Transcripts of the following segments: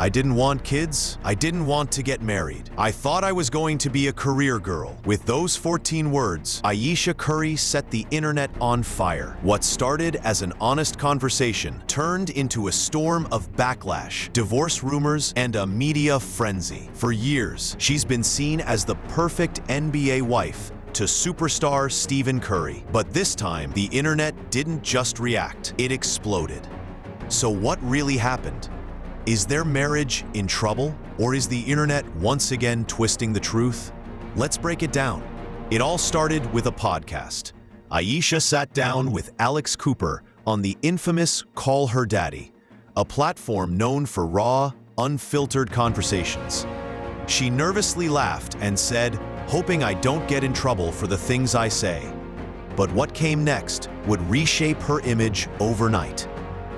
I didn't want kids. I didn't want to get married. I thought I was going to be a career girl. With those 14 words, Ayesha Curry set the internet on fire. What started as an honest conversation turned into a storm of backlash, divorce rumors, and a media frenzy. For years, she's been seen as the perfect NBA wife to superstar Stephen Curry. But this time, the internet didn't just react, it exploded. So what really happened? Is their marriage in trouble, or is the internet once again twisting the truth? Let's break it down. It all started with a podcast. Ayesha sat down with Alex Cooper on the infamous Call Her Daddy, a platform known for raw, unfiltered conversations. She nervously laughed and said, "Hoping I don't get in trouble for the things I say." But what came next would reshape her image overnight.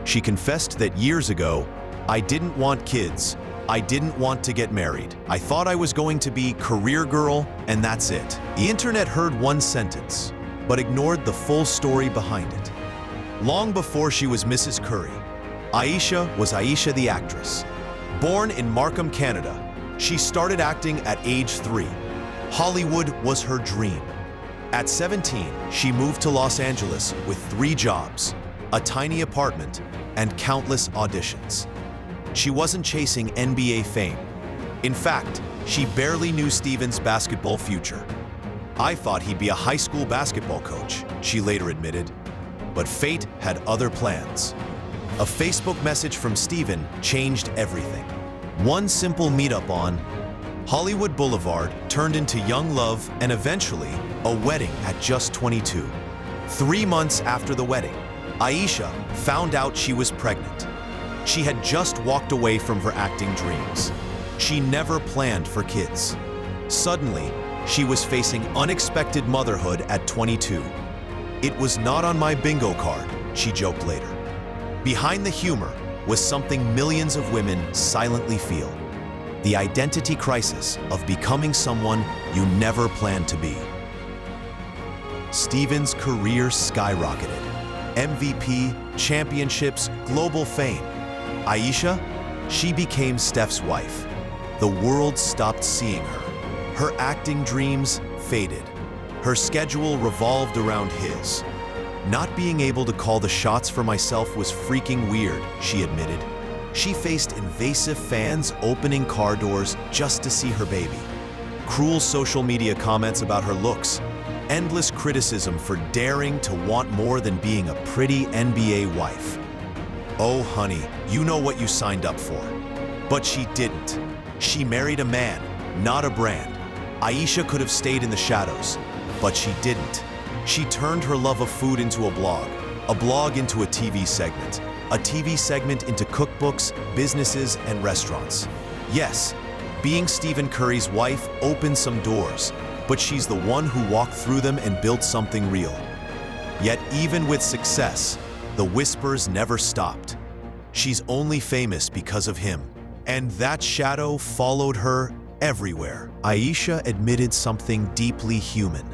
She confessed that years ago, "I didn't want kids. I didn't want to get married. I thought I was going to be career girl, and that's it." The internet heard one sentence, but ignored the full story behind it. Long before she was Mrs. Curry, Ayesha was Ayesha the actress. Born in Markham, Canada, she started acting at age 3. Hollywood was her dream. At 17, she moved to Los Angeles with 3 jobs, a tiny apartment, and countless auditions. She wasn't chasing NBA fame. In fact, she barely knew Stephen's basketball future. "I thought he'd be a high school basketball coach," she later admitted. But fate had other plans. A Facebook message from Stephen changed everything. One simple meetup on Hollywood Boulevard turned into young love and eventually a wedding at just 22. 3 months after the wedding, Ayesha found out she was pregnant. She had just walked away from her acting dreams. She never planned for kids. Suddenly, she was facing unexpected motherhood at 22. "It was not on my bingo card," she joked later. Behind the humor was something millions of women silently feel: the identity crisis of becoming someone you never planned to be. Stephen's career skyrocketed. MVP, championships, global fame. Ayesha, she became Steph's wife. The world stopped seeing her. Her acting dreams faded. Her schedule revolved around his. "Not being able to call the shots for myself was freaking weird," she admitted. She faced invasive fans opening car doors just to see her baby, cruel social media comments about her looks, endless criticism for daring to want more than being a pretty NBA wife. "Oh, honey, you know what you signed up for." But she didn't. She married a man, not a brand. Ayesha could have stayed in the shadows, but she didn't. She turned her love of food into a blog into a TV segment into cookbooks, businesses, and restaurants. Yes, being Stephen Curry's wife opened some doors, but she's the one who walked through them and built something real. Yet even with success, the whispers never stopped. She's only famous because of him. And that shadow followed her everywhere. Ayesha admitted something deeply human.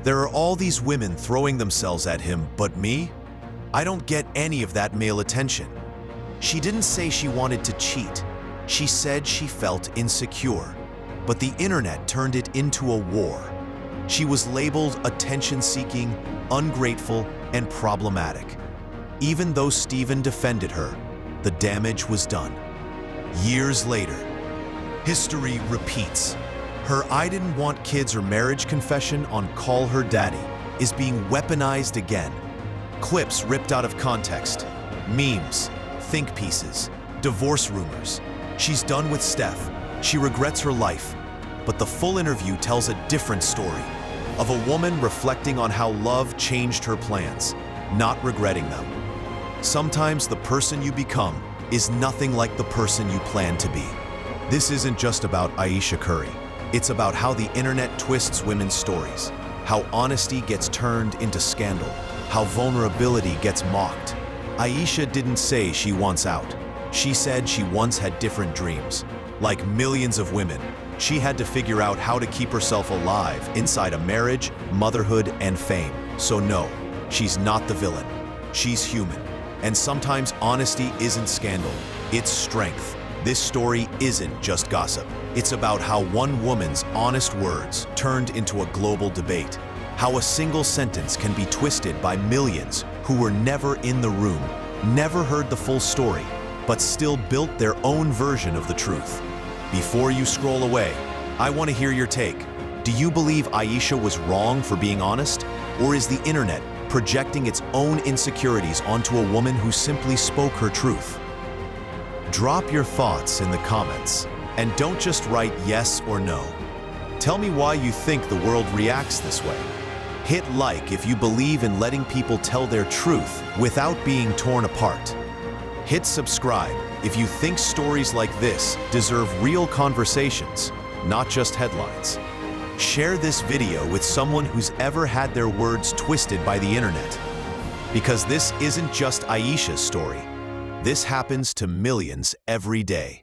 "There are all these women throwing themselves at him, but me? I don't get any of that male attention." She didn't say she wanted to cheat. She said she felt insecure. But the internet turned it into a war. She was labeled attention-seeking, ungrateful, and problematic. Even though Stephen defended her, the damage was done. Years later, history repeats. Her "I didn't want kids" or marriage confession on Call Her Daddy is being weaponized again. Clips ripped out of context, memes, think pieces, divorce rumors. She's done with Steph. She regrets her life. But the full interview tells a different story, of a woman reflecting on how love changed her plans, not regretting them. Sometimes the person you become is nothing like the person you plan to be. This isn't just about Ayesha Curry. It's about how the internet twists women's stories, how honesty gets turned into scandal, how vulnerability gets mocked. Ayesha didn't say she wants out. She said she once had different dreams. Like millions of women, she had to figure out how to keep herself alive inside a marriage, motherhood, and fame. So no, she's not the villain. She's human. And sometimes honesty isn't scandal, it's strength. This story isn't just gossip. It's about how one woman's honest words turned into a global debate, how a single sentence can be twisted by millions who were never in the room, never heard the full story, but still built their own version of the truth. Before you scroll away, I want to hear your take. Do you believe Ayesha was wrong for being honest? Or is the internet projecting its own insecurities onto a woman who simply spoke her truth? Drop your thoughts in the comments, and don't just write yes or no. Tell me why you think the world reacts this way. Hit like if you believe in letting people tell their truth without being torn apart. Hit subscribe if you think stories like this deserve real conversations, not just headlines. Share this video with someone who's ever had their words twisted by the internet. Because this isn't just Ayesha's story. This happens to millions every day.